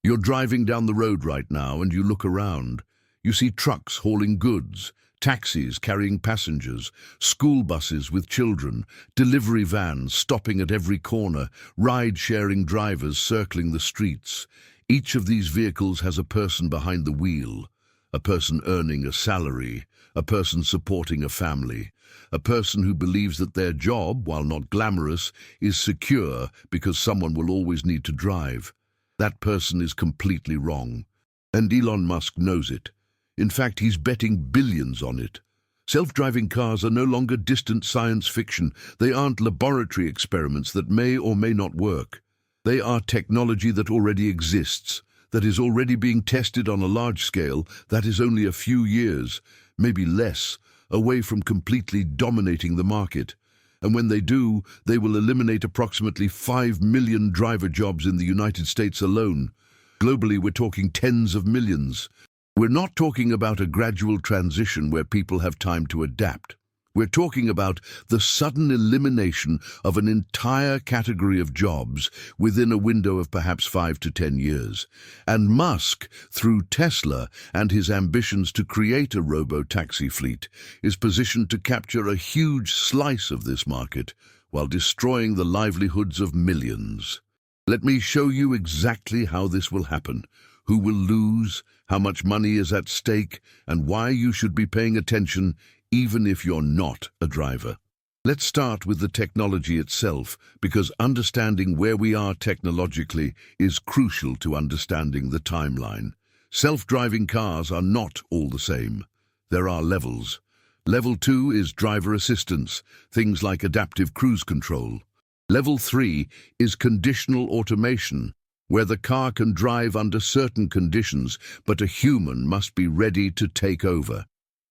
You're driving down the road right now and you look around. You see trucks hauling goods, taxis carrying passengers, school buses with children, delivery vans stopping at every corner, ride-sharing drivers circling the streets. Each of these vehicles has a person behind the wheel, a person earning a salary, a person supporting a family, a person who believes that their job, while not glamorous, is secure because someone will always need to drive. That person is completely wrong. And Elon Musk knows it. In fact, he's betting billions on it. Self-driving cars are no longer distant science fiction. They aren't laboratory experiments that may or may not work. They are technology that already exists, that is already being tested on a large scale, that is only a few years, maybe less, away from completely dominating the market. And when they do, they will eliminate approximately 5 million driver jobs in the United States alone. Globally, we're talking tens of millions. We're not talking about a gradual transition where people have time to adapt. We're talking about the sudden elimination of an entire category of jobs within a window of perhaps 5 to 10 years. And Musk, through Tesla and his ambitions to create a robo-taxi fleet, is positioned to capture a huge slice of this market while destroying the livelihoods of millions. Let me show you exactly how this will happen, who will lose, how much money is at stake, and why you should be paying attention even if you're not a driver. Let's start with the technology itself, because understanding where we are technologically is crucial to understanding the timeline. Self-driving cars are not all the same. There are levels. Level 2 is driver assistance, things like adaptive cruise control. Level 3 is conditional automation, where the car can drive under certain conditions, but a human must be ready to take over.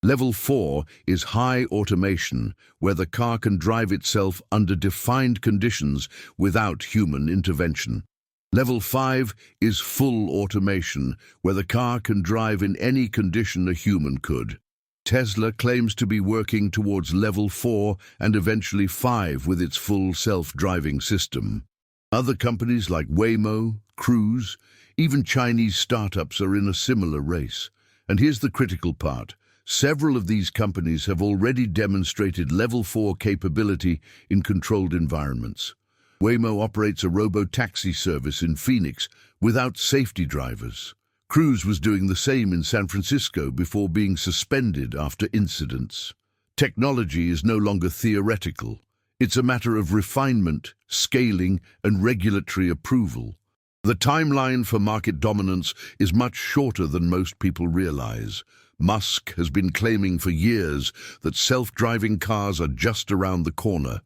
Level 4 is high automation, where the car can drive itself under defined conditions without human intervention. Level 5 is full automation, where the car can drive in any condition a human could. Tesla claims to be working towards Level 4 and eventually 5 with its full self-driving system. Other companies like Waymo, Cruise, even Chinese startups are in a similar race. And here's the critical part. Several of these companies have already demonstrated Level 4 capability in controlled environments. Waymo operates a robo-taxi service in Phoenix without safety drivers. Cruise was doing the same in San Francisco before being suspended after incidents. Technology is no longer theoretical. It's a matter of refinement, scaling, and regulatory approval. The timeline for market dominance is much shorter than most people realize. Musk has been claiming for years that self-driving cars are just around the corner.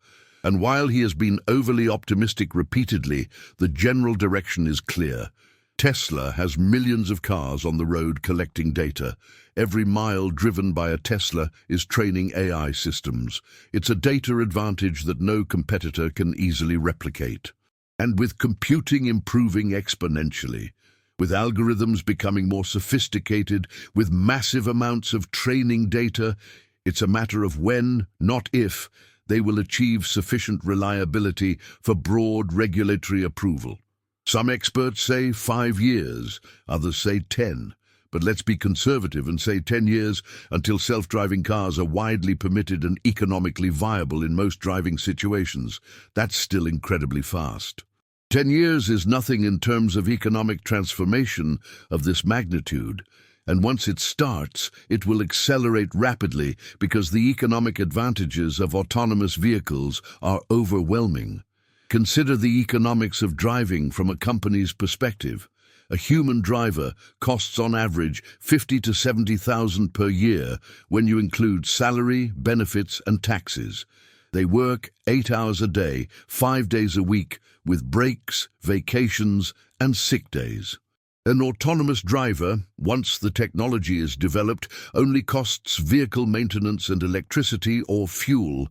And while he has been overly optimistic repeatedly, the general direction is clear. Tesla has millions of cars on the road collecting data. Every mile driven by a Tesla is training AI systems. It's a data advantage that no competitor can easily replicate. And with computing improving exponentially, with algorithms becoming more sophisticated, with massive amounts of training data, it's a matter of when, not if, they will achieve sufficient reliability for broad regulatory approval. Some experts say 5 years, others say 10. But let's be conservative and say 10 years until self-driving cars are widely permitted and economically viable in most driving situations. That's still incredibly fast. 10 years is nothing in terms of economic transformation of this magnitude, and once it starts, it will accelerate rapidly because the economic advantages of autonomous vehicles are overwhelming. Consider the economics of driving from a company's perspective. A human driver costs on average $50,000 to $70,000 per year when you include salary, benefits, and taxes. They work 8 hours a day, 5 days a week, with breaks, vacations, and sick days. An autonomous driver, once the technology is developed, only costs vehicle maintenance and electricity or fuel.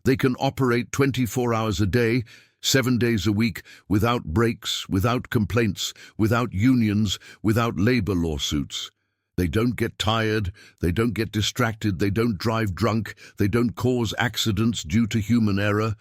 They can operate 24 hours a day, 7 days a week, without breaks, without complaints, without unions, without labor lawsuits. They don't get tired, they don't get distracted, they don't drive drunk, they don't cause accidents due to human error.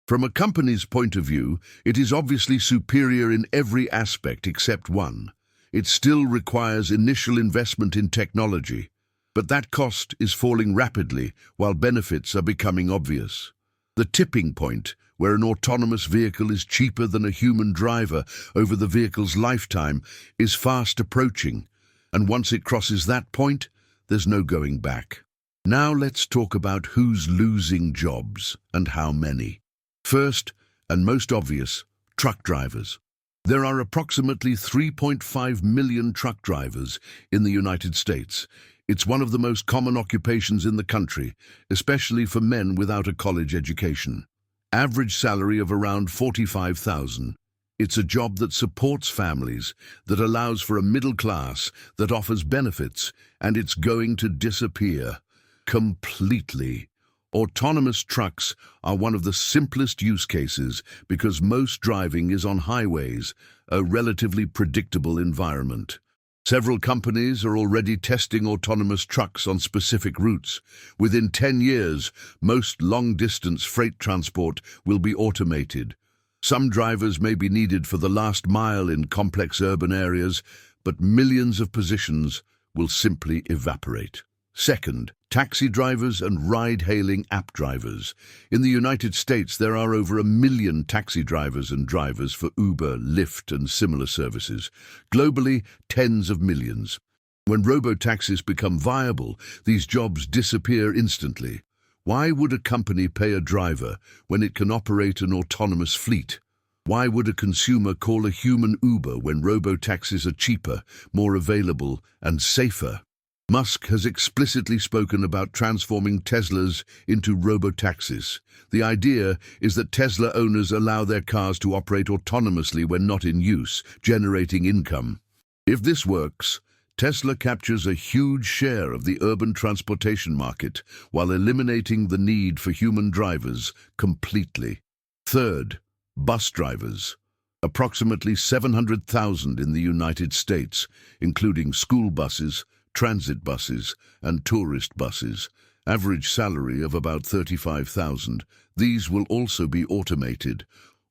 From a company's point of view, it is obviously superior in every aspect except one. It still requires initial investment in technology, but that cost is falling rapidly while benefits are becoming obvious. The tipping point, where an autonomous vehicle is cheaper than a human driver over the vehicle's lifetime, is fast approaching, and once it crosses that point, there's no going back. Now let's talk about who's losing jobs and how many. First, and most obvious, truck drivers. There are approximately 3.5 million truck drivers in the United States. It's one of the most common occupations in the country, especially for men without a college education. Average salary of around $45,000. It's a job that supports families, that allows for a middle class, that offers benefits, and it's going to disappear completely. Autonomous trucks are one of the simplest use cases because most driving is on highways, a relatively predictable environment. Several companies are already testing autonomous trucks on specific routes. Within 10 years, most long-distance freight transport will be automated. Some drivers may be needed for the last mile in complex urban areas, but millions of positions will simply evaporate. Second, taxi drivers and ride-hailing app drivers. In the United States, there are over 1 million taxi drivers and drivers for Uber, Lyft, and similar services. Globally, tens of millions. When robo-taxis become viable, these jobs disappear instantly. Why would a company pay a driver when it can operate an autonomous fleet? Why would a consumer call a human Uber when robo-taxis are cheaper, more available, and safer? Musk has explicitly spoken about transforming Teslas into robo-taxis. The idea is that Tesla owners allow their cars to operate autonomously when not in use, generating income. If this works, Tesla captures a huge share of the urban transportation market while eliminating the need for human drivers completely. Third, bus drivers. Approximately 700,000 in the United States, including school buses, transit buses, and tourist buses. Average salary of about $35,000. These will also be automated.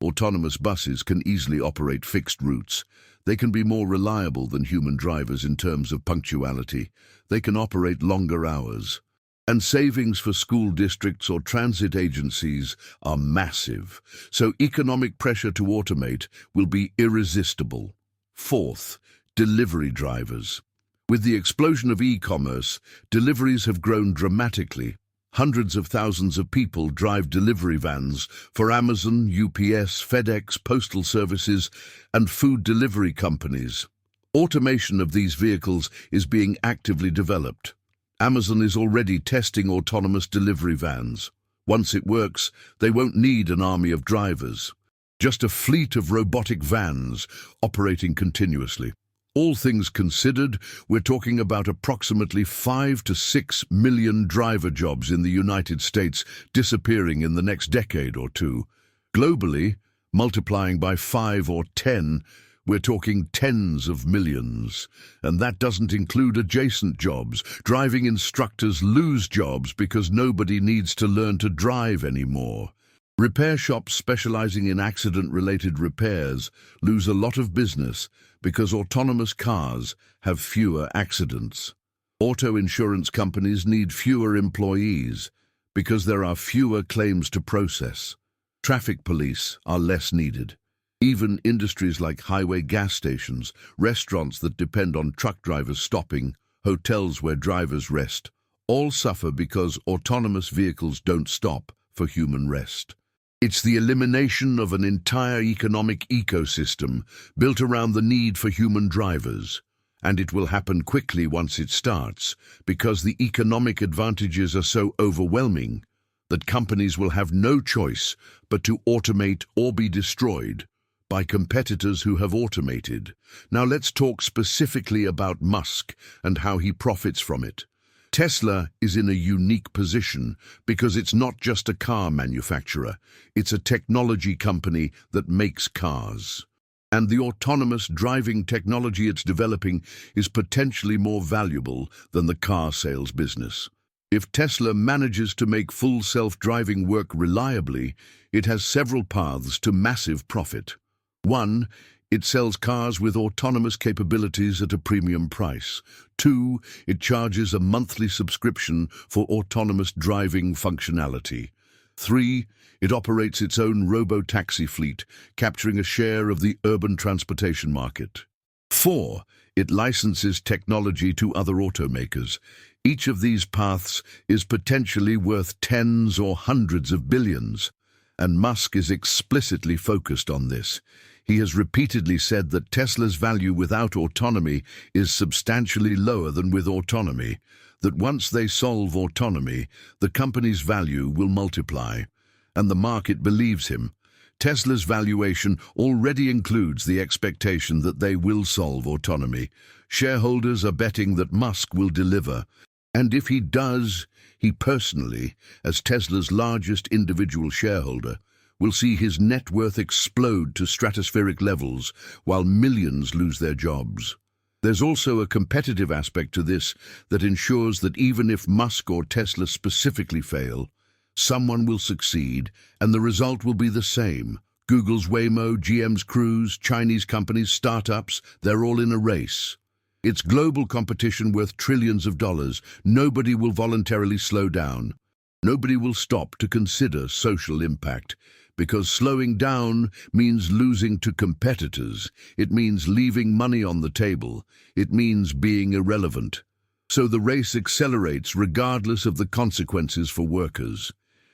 Autonomous buses can easily operate fixed routes. They can be more reliable than human drivers in terms of punctuality. They can operate longer hours. And savings for school districts or transit agencies are massive, so economic pressure to automate will be irresistible. Fourth, delivery drivers. With the explosion of e-commerce, deliveries have grown dramatically. Hundreds of thousands of people drive delivery vans for Amazon, UPS, FedEx, postal services, and food delivery companies. Automation of these vehicles is being actively developed. Amazon is already testing autonomous delivery vans. Once it works, they won't need an army of drivers. Just a fleet of robotic vans operating continuously. All things considered, we're talking about approximately 5 to 6 million driver jobs in the United States disappearing in the next decade or two. Globally, multiplying by 5 or 10, we're talking tens of millions. And that doesn't include adjacent jobs. Driving instructors lose jobs because nobody needs to learn to drive anymore. Repair shops specializing in accident-related repairs lose a lot of business because autonomous cars have fewer accidents. Auto insurance companies need fewer employees because there are fewer claims to process. Traffic police are less needed. Even industries like highway gas stations, restaurants that depend on truck drivers stopping, hotels where drivers rest, all suffer because autonomous vehicles don't stop for human rest. It's the elimination of an entire economic ecosystem built around the need for human drivers. And it will happen quickly once it starts, because the economic advantages are so overwhelming that companies will have no choice but to automate or be destroyed by competitors who have automated. Now let's talk specifically about Musk and how he profits from it. Tesla is in a unique position because it's not just a car manufacturer, it's a technology company that makes cars. And the autonomous driving technology it's developing is potentially more valuable than the car sales business. If Tesla manages to make full self-driving work reliably, it has several paths to massive profit. One, It sells cars with autonomous capabilities at a premium price. 2. It charges a monthly subscription for autonomous driving functionality. 3. It operates its own robo-taxi fleet, capturing a share of the urban transportation market. 4. It licenses technology to other automakers. Each of these paths is potentially worth tens or hundreds of billions, and Musk is explicitly focused on this. He has repeatedly said that Tesla's value without autonomy is substantially lower than with autonomy, that once they solve autonomy, the company's value will multiply, and the market believes him. Tesla's valuation already includes the expectation that they will solve autonomy. Shareholders are betting that Musk will deliver, and if he does, he personally, as Tesla's largest individual shareholder, will see his net worth explode to stratospheric levels while millions lose their jobs. There's also a competitive aspect to this that ensures that even if Musk or Tesla specifically fail, someone will succeed and the result will be the same. Google's Waymo, GM's Cruise, Chinese companies, startups, they're all in a race. It's global competition worth trillions of dollars. Nobody will voluntarily slow down. Nobody will stop to consider social impact, because slowing down means losing to competitors. It means leaving money on the table. It means being irrelevant. So the race accelerates regardless of the consequences for workers.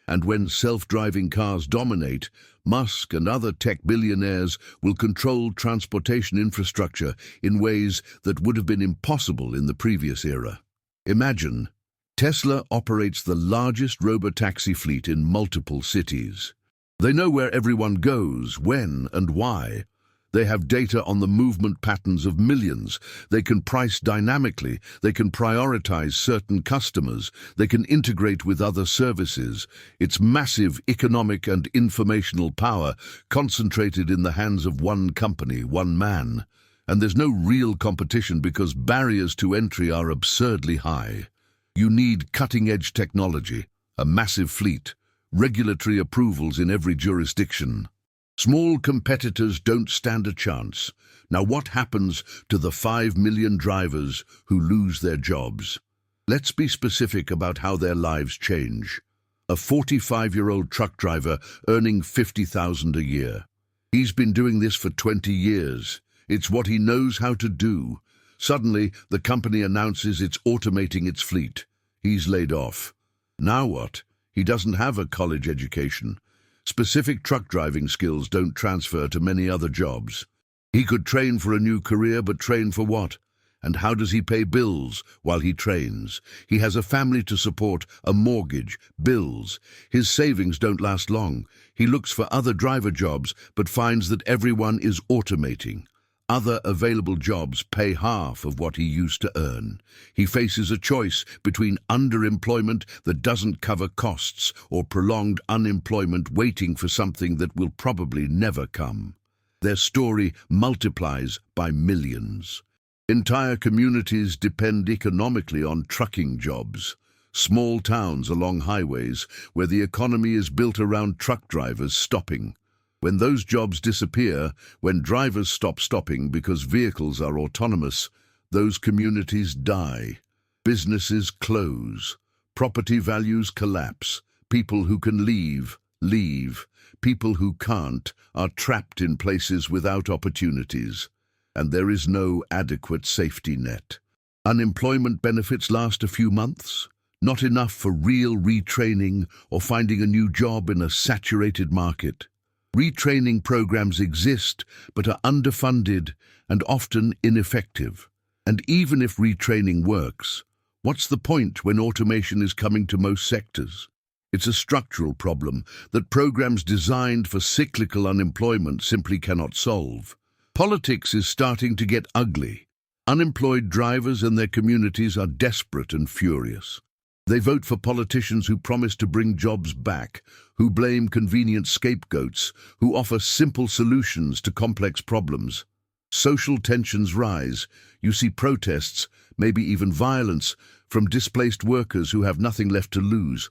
And when self-driving cars dominate, Musk and other tech billionaires will control transportation infrastructure in ways that would have been impossible in the previous era. Imagine, Tesla operates the largest robotaxi fleet in multiple cities. They know where everyone goes, when and why. They have data on the movement patterns of millions. They can price dynamically. They can prioritize certain customers. They can integrate with other services. It's massive economic and informational power concentrated in the hands of one company, one man. And there's no real competition because barriers to entry are absurdly high. You need cutting-edge technology, a massive fleet, regulatory approvals in every jurisdiction. Small competitors don't stand a chance. Now what happens to the 5 million drivers who lose their jobs? Let's be specific about how their lives change. A 45-year-old truck driver earning $50,000 a year. He's been doing this for 20 years. It's what he knows how to do. Suddenly, the company announces it's automating its fleet. He's laid off. Now what? He doesn't have a college education. Specific truck driving skills don't transfer to many other jobs. He could train for a new career, but train for what? And how does he pay bills while he trains? He has a family to support, a mortgage, bills. His savings don't last long. He looks for other driver jobs, but finds that everyone is automating. Other available jobs pay half of what he used to earn. He faces a choice between underemployment that doesn't cover costs or prolonged unemployment waiting for something that will probably never come. Their story multiplies by millions. Entire communities depend economically on trucking jobs. Small towns along highways where the economy is built around truck drivers stopping. When those jobs disappear, when drivers stop stopping because vehicles are autonomous, those communities die. Businesses close. Property values collapse. People who can leave, leave. People who can't are trapped in places without opportunities. And there is no adequate safety net. Unemployment benefits last a few months. Not enough for real retraining or finding a new job in a saturated market. Retraining programs exist, but are underfunded and often ineffective. And even if retraining works, what's the point when automation is coming to most sectors? It's a structural problem that programs designed for cyclical unemployment simply cannot solve. Politics is starting to get ugly. Unemployed drivers and their communities are desperate and furious. They vote for politicians who promise to bring jobs back, who blame convenient scapegoats, who offer simple solutions to complex problems. Social tensions rise. You see protests, maybe even violence, from displaced workers who have nothing left to lose.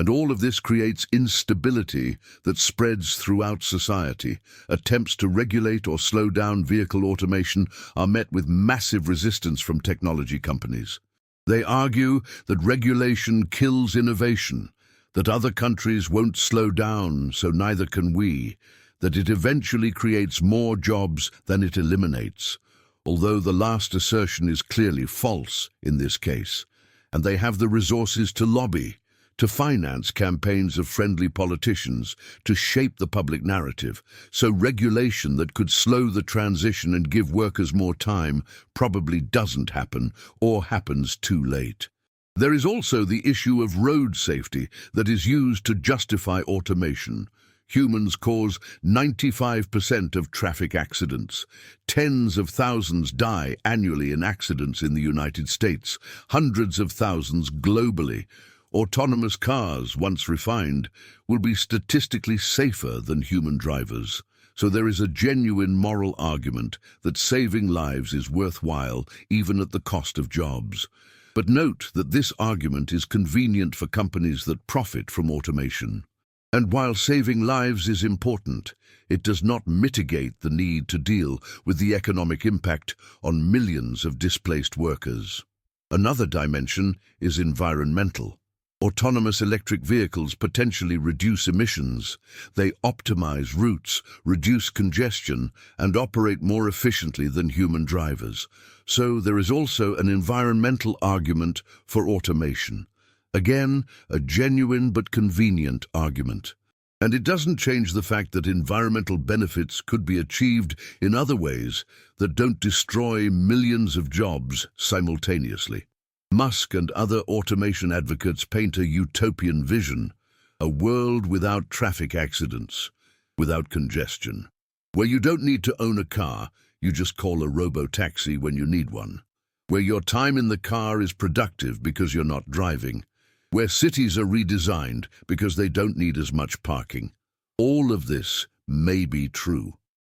And all of this creates instability that spreads throughout society. Attempts to regulate or slow down vehicle automation are met with massive resistance from technology companies. They argue that regulation kills innovation, that other countries won't slow down, so neither can we, that it eventually creates more jobs than it eliminates, although the last assertion is clearly false in this case, and they have the resources to lobby, to finance campaigns of friendly politicians, to shape the public narrative. So regulation that could slow the transition and give workers more time probably doesn't happen, or happens too late. There is also the issue of road safety that is used to justify automation. Humans cause 95% of traffic accidents. Tens of thousands die annually in accidents in the United States, hundreds of thousands globally. Autonomous cars, once refined, will be statistically safer than human drivers. So there is a genuine moral argument that saving lives is worthwhile, even at the cost of jobs. But note that this argument is convenient for companies that profit from automation. And while saving lives is important, it does not mitigate the need to deal with the economic impact on millions of displaced workers. Another dimension is environmental. Autonomous electric vehicles potentially reduce emissions. They optimize routes, reduce congestion, and operate more efficiently than human drivers. So there is also an environmental argument for automation. Again, a genuine but convenient argument. And it doesn't change the fact that environmental benefits could be achieved in other ways that don't destroy millions of jobs simultaneously. Musk and other automation advocates paint a utopian vision, a world without traffic accidents, without congestion, where you don't need to own a car, you just call a robo-taxi when you need one, where your time in the car is productive because you're not driving, where cities are redesigned because they don't need as much parking. All of this may be true.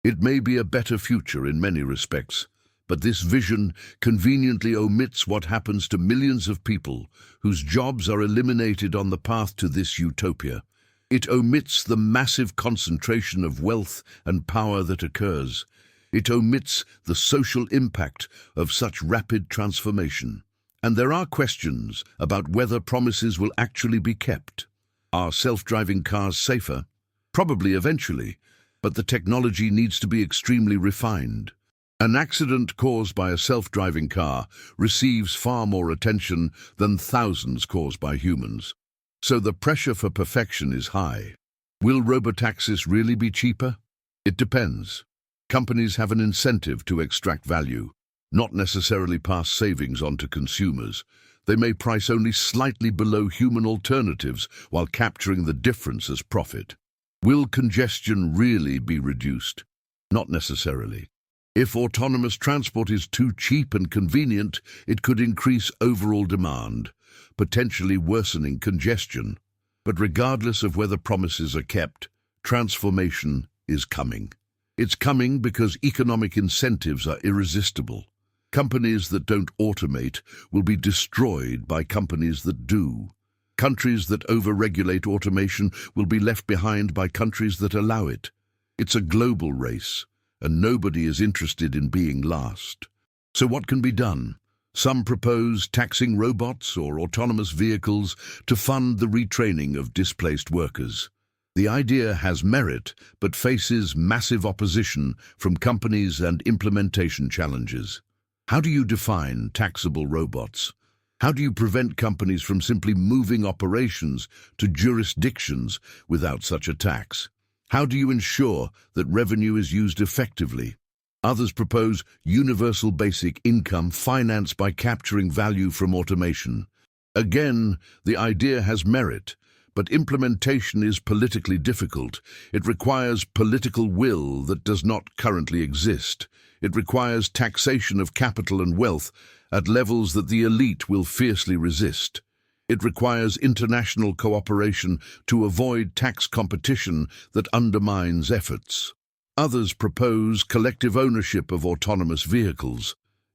It may be a better future in many respects, but this vision conveniently omits what happens to millions of people whose jobs are eliminated on the path to this utopia. It omits the massive concentration of wealth and power that occurs. It omits the social impact of such rapid transformation. And there are questions about whether promises will actually be kept. Are self-driving cars safer? Probably eventually, but the technology needs to be extremely refined. An accident caused by a self-driving car receives far more attention than thousands caused by humans. So the pressure for perfection is high. Will robotaxis really be cheaper? It depends. Companies have an incentive to extract value, not necessarily pass savings on to consumers. They may price only slightly below human alternatives while capturing the difference as profit. Will congestion really be reduced? Not necessarily. If autonomous transport is too cheap and convenient, it could increase overall demand, potentially worsening congestion. But regardless of whether promises are kept, transformation is coming. It's coming because economic incentives are irresistible. Companies that don't automate will be destroyed by companies that do. Countries that over-regulate automation will be left behind by countries that allow it. It's a global race, and nobody is interested in being last. So what can be done? Some propose taxing robots or autonomous vehicles to fund the retraining of displaced workers. The idea has merit, but faces massive opposition from companies and implementation challenges. How do you define taxable robots? How do you prevent companies from simply moving operations to jurisdictions without such a tax? How do you ensure that revenue is used effectively? Others propose universal basic income financed by capturing value from automation. Again, the idea has merit, but implementation is politically difficult. It requires political will that does not currently exist. It requires taxation of capital and wealth at levels that the elite will fiercely resist. It requires international cooperation to avoid tax competition that undermines efforts. Others propose collective ownership of autonomous vehicles.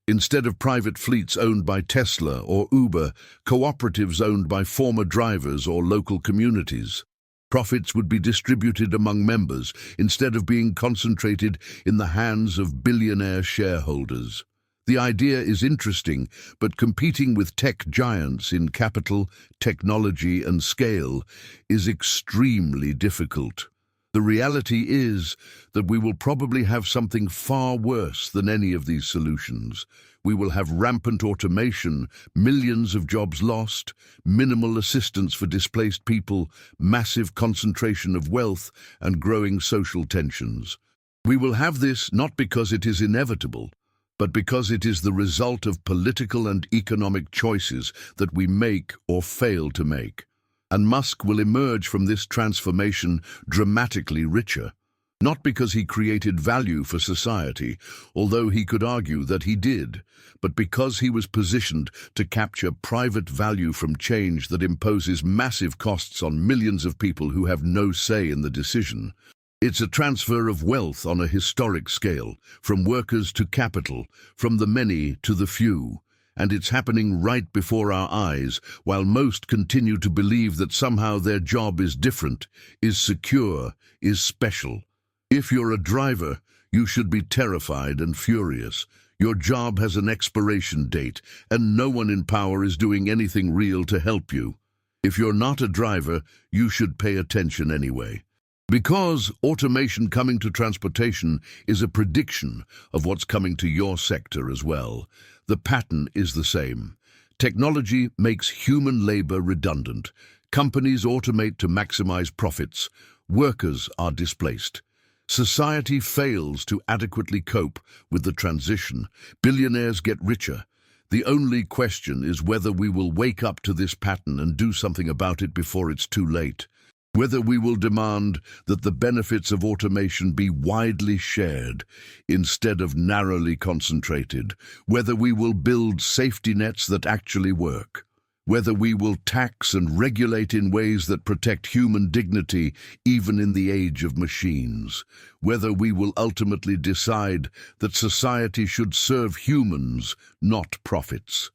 Instead of private fleets owned by Tesla or Uber, cooperatives owned by former drivers or local communities. Profits would be distributed among members instead of being concentrated in the hands of billionaire shareholders. The idea is interesting, but competing with tech giants in capital, technology, and scale is extremely difficult. The reality is that we will probably have something far worse than any of these solutions. We will have rampant automation, millions of jobs lost, minimal assistance for displaced people, massive concentration of wealth, and growing social tensions. We will have this not because it is inevitable, but because it is the result of political and economic choices that we make or fail to make. And Musk will emerge from this transformation dramatically richer. Not because he created value for society, although he could argue that he did, but because he was positioned to capture private value from change that imposes massive costs on millions of people who have no say in the decision. It's a transfer of wealth on a historic scale, from workers to capital, from the many to the few. And it's happening right before our eyes, while most continue to believe that somehow their job is different, is secure, is special. If you're a driver, you should be terrified and furious. Your job has an expiration date, and no one in power is doing anything real to help you. If you're not a driver, you should pay attention anyway. Because automation coming to transportation is a prediction of what's coming to your sector as well. The pattern is the same. Technology makes human labor redundant. Companies automate to maximize profits. Workers are displaced. Society fails to adequately cope with the transition. Billionaires get richer. The only question is whether we will wake up to this pattern and do something about it before it's too late. Whether we will demand that the benefits of automation be widely shared instead of narrowly concentrated, whether we will build safety nets that actually work, whether we will tax and regulate in ways that protect human dignity even in the age of machines, whether we will ultimately decide that society should serve humans, not profits.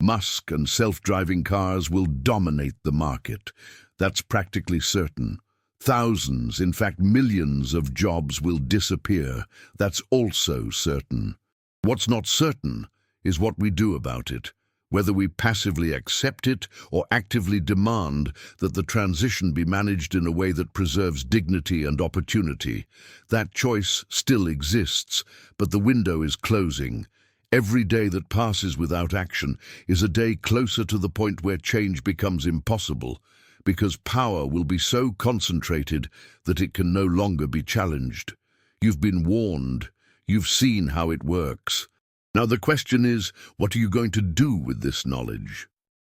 Musk and self-driving cars will dominate the market. That's practically certain. Thousands, in fact millions of jobs will disappear. That's also certain. What's not certain is what we do about it, whether we passively accept it or actively demand that the transition be managed in a way that preserves dignity and opportunity. That choice still exists, but the window is closing. Every day that passes without action is a day closer to the point where change becomes impossible, because power will be so concentrated that it can no longer be challenged. You've been warned. You've seen how it works. Now the question is, what are you going to do with this knowledge?